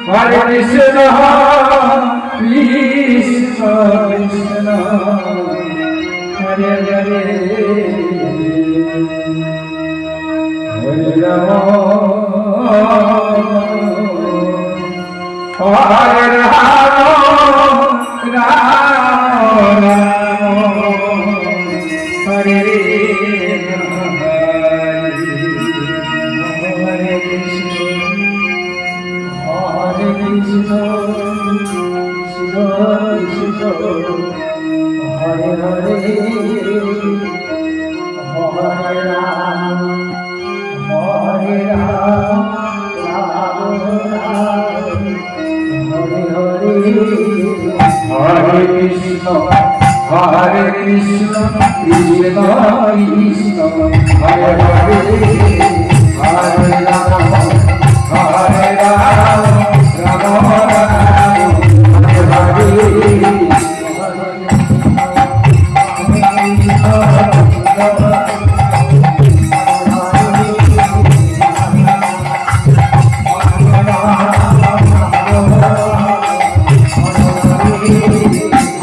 Hare Krishna, Krishna Krishna, Hare Hare, Hare Rama, Hare Rama, Rama Hare Krishna, Krishna Krishna, Hare Hare, Hare Rama, Hare Rama, Rama Rama, Hare Hare,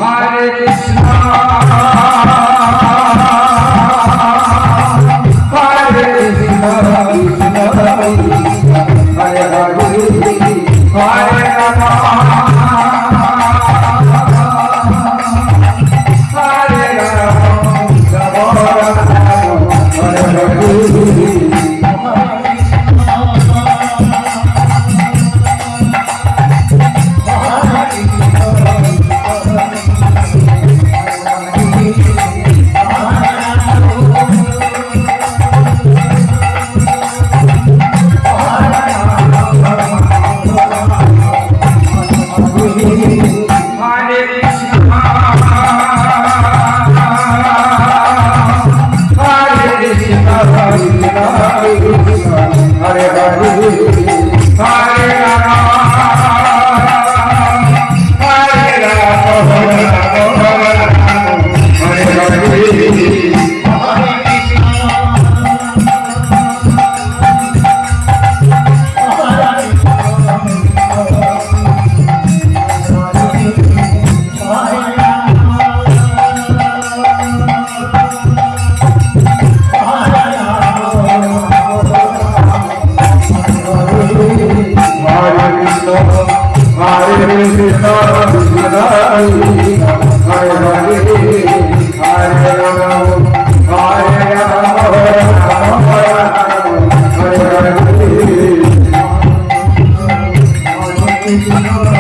Hare Krishna, Hare Krishna, Krishna Krishna, Hare Hare, Hare Rama, Hare Rama. Hare